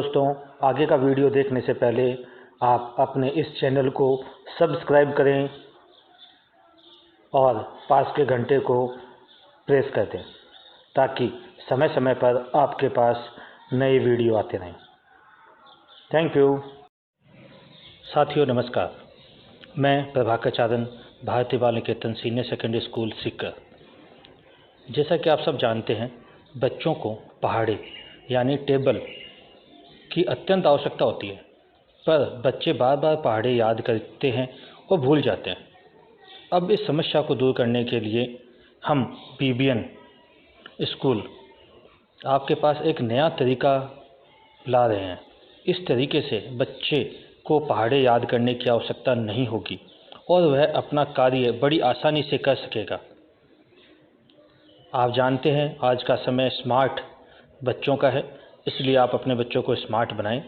दोस्तों, आगे का वीडियो देखने से पहले आप अपने इस चैनल को सब्सक्राइब करें और पास के घंटे को प्रेस कर दें ताकि समय समय पर आपके पास नए वीडियो आते रहें। Thank you. साथियों नमस्कार, मैं प्रभाकर चारण, भारतीय बाल निकेतन सीनियर सेकेंडरी स्कूल सीकर। जैसा कि आप सब जानते हैं, बच्चों को पहाड़े यानी टेबल की अत्यंत आवश्यकता होती है, पर बच्चे बार बार पहाड़े याद करते हैं और भूल जाते हैं। अब इस समस्या को दूर करने के लिए हम PBN स्कूल आपके पास एक नया तरीका ला रहे हैं। इस तरीके से बच्चे को पहाड़े याद करने की आवश्यकता नहीं होगी और वह अपना कार्य बड़ी आसानी से कर सकेगा। आप जानते हैं आज का समय स्मार्ट बच्चों का है, इसलिए आप अपने बच्चों को स्मार्ट बनाएं।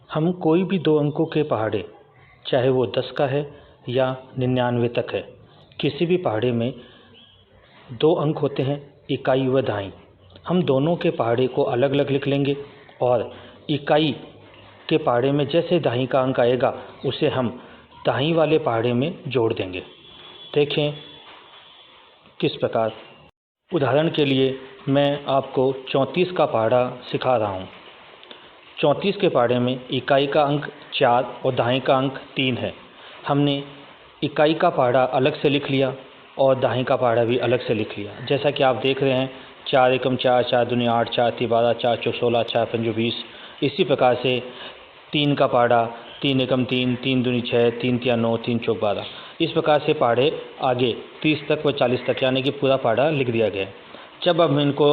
हम कोई भी 2 अंकों के पहाड़े, चाहे वो 10 का है या 99 तक है, किसी भी पहाड़े में 2 अंक होते हैं, इकाई व दहाई। हम दोनों के पहाड़े को अलग अलग लिख लेंगे और इकाई के पहाड़े में जैसे दहाई का अंक आएगा उसे हम दहाई वाले पहाड़े में जोड़ देंगे। देखें किस प्रकार। उदाहरण के लिए मैं आपको 34 का पहाड़ा सिखा रहा हूँ। 34 के पहाड़े में इकाई का अंक 4 और दहाई का अंक 3 है। हमने इकाई का पहाड़ा अलग से लिख लिया और दहाई का पहाड़ा भी अलग से लिख लिया। जैसा कि आप देख रहे हैं, 4 एकम 4, 4 दूनी 8, 4 ती 12, 4 चौक 16, 4 पंजो 20। इसी प्रकार से 3 का पहाड़ा 3 एकम 3, 3 दूनी 6, 3 तिया 9, 3 चौक 12। इस प्रकार से पहाड़े आगे 30 तक व 40 तक यानी कि पूरा पहाड़ा लिख दिया गया है। जब हम इनको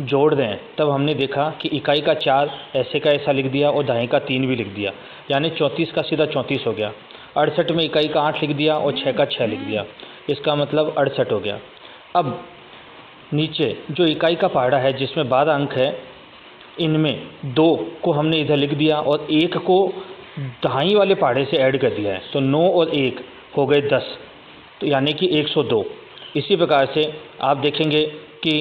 जोड़ दें तब हमने देखा कि इकाई का 4 ऐसे का ऐसा लिख दिया और दहाई का 3 भी लिख दिया, यानी 34 का सीधा 34 हो गया। 68 में इकाई का 8 लिख दिया और 6 का 6 लिख दिया, इसका मतलब 68 हो गया। अब नीचे जो इकाई का पहाड़ा है जिसमें 12 अंक है, इनमें 2 को हमने इधर लिख दिया और 1 को दहाई वाले पहाड़े से ऐड कर दिया है, तो 9 और 1 हो गए 10, तो यानी कि 102। इसी प्रकार से आप देखेंगे कि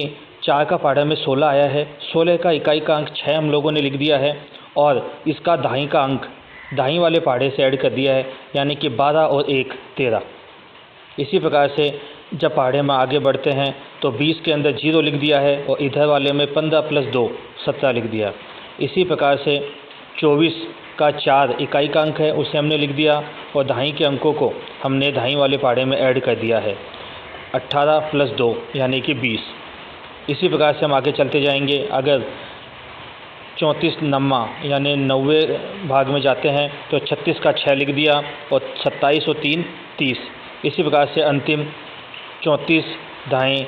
4 का पहाड़ा में 16 आया है, 16 का इकाई का अंक 6 हम लोगों ने लिख दिया है और इसका दहाई का अंक दहाई वाले पहाड़े से ऐड कर दिया है, यानी कि 12 और 1 13। इसी प्रकार से जब पहाड़े में आगे बढ़ते हैं तो 20 के अंदर 0 लिख दिया है और इधर वाले में 15 + 2 17 लिख दिया। इसी प्रकार से 24 का 4 इकाई का अंक है, उसे हमने लिख दिया और दहाई के अंकों को हमने दहाई वाले पहाड़े में ऐड कर दिया है, 18 + 2 यानी कि 20। इसी प्रकार से हम आगे चलते जाएंगे। अगर 34 नम्मा यानी 90 भाग में जाते हैं तो 36 का 6 लिख दिया और 27 और 3 30। इसी प्रकार से अंतिम 34 दहाई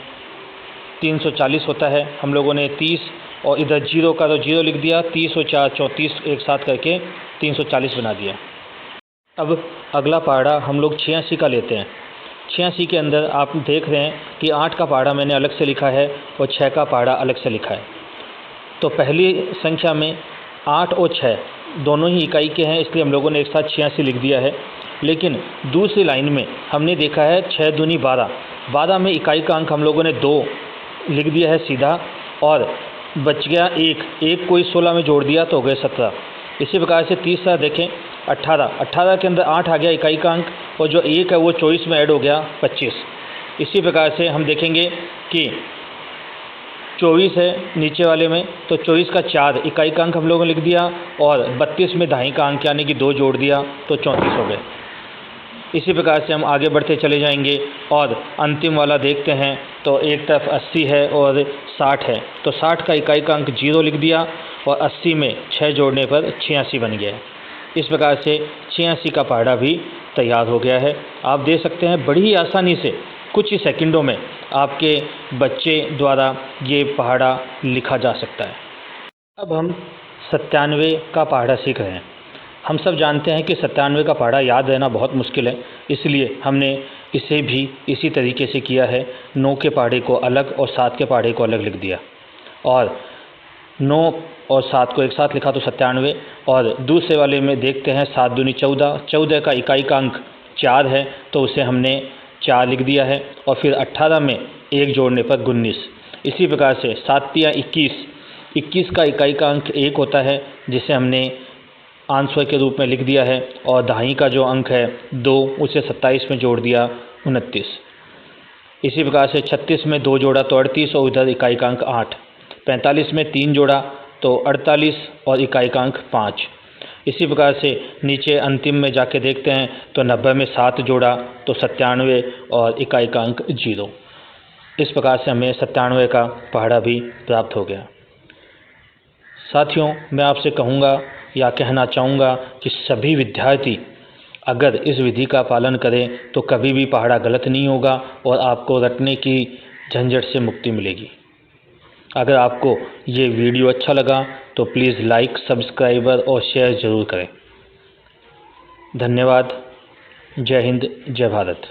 340 होता है, हम लोगों ने 30 और इधर 0 का तो 0 लिख दिया, 30 और 4 34 एक साथ करके 340 बना दिया। अब अगला पहाड़ा हम लोग 86 का लेते हैं। 86 के अंदर आप देख रहे हैं कि 8 का पहाड़ा मैंने अलग से लिखा है और 6 का पहाड़ा अलग से लिखा है। तो पहली संख्या में 8 और 6 दोनों ही इकाई के हैं, इसलिए हम लोगों ने एक साथ 86 लिख दिया है। लेकिन दूसरी लाइन में हमने देखा है 6 दूनी 12, 12 में इकाई का अंक हम लोगों ने 2 लिख दिया है सीधा और बच गया 1 को इस 16 में जोड़ दिया तो हो गए 17। इसी प्रकार से तीसरा देखें 18 के अंदर 8 आ गया इकाई का अंक और जो 1 है वो 24 में ऐड हो गया 25। इसी प्रकार से हम देखेंगे कि 24 है नीचे वाले में, तो 24 का 4 इकाई का अंक हम लोगों ने लिख दिया और 32 में दहाई का अंक यानी कि 2 जोड़ दिया तो 34 हो गए। इसी प्रकार से हम आगे बढ़ते चले जाएंगे और अंतिम वाला देखते हैं तो एक तरफ 80 है और 60 है, तो 60 का इकाई का अंक 0 लिख दिया और 80 में 6 जोड़ने पर 86 बन गया। इस प्रकार से 86 का पहाड़ा भी तैयार हो गया है। आप देख सकते हैं बड़ी ही आसानी से कुछ ही सेकंडों में आपके बच्चे द्वारा ये पहाड़ा लिखा जा सकता है। अब हम 97 का पहाड़ा सीख रहे हैं। हम सब जानते हैं कि 97 का पहाड़ा याद रहना बहुत मुश्किल है, इसलिए हमने इसे भी इसी तरीके से किया है। 9 के पहाड़े को अलग और 7 के पहाड़े को अलग लिख दिया और 9 और 7 को एक साथ लिखा तो 97। और दूसरे वाले में देखते हैं 7 दूनी 14, 14 का इकाई का अंक 4 है तो उसे हमने 4 लिख दिया है और फिर 18 में 1 जोड़ने पर 19। इसी प्रकार से 7 तिया 21, 21 का इकाई का अंक 1 होता है, जिसे हमने आंसर के रूप में लिख दिया है, और दहाई का जो अंक है 2, उसे 27 में जोड़ दिया 29। इसी प्रकार से 36 में 2 जोड़ा तो 38 और इधर इकाई का अंक 8। 45 में 3 जोड़ा तो 48 और इकाई का अंक 5। इसी प्रकार से नीचे अंतिम में जाके देखते हैं तो 90 में 7 जोड़ा तो 97 और इकाई का अंक 0। इस प्रकार से हमें 97 का पहाड़ा भी प्राप्त हो गया। साथियों, मैं आपसे कहूँगा या कहना चाहूँगा कि सभी विद्यार्थी अगर इस विधि का पालन करें तो कभी भी पहाड़ा गलत नहीं होगा और आपको रटने की झंझट से मुक्ति मिलेगी। अगर आपको ये वीडियो अच्छा लगा तो प्लीज़ लाइक, सब्सक्राइबर और शेयर ज़रूर करें। धन्यवाद। जय हिंद, जय भारत।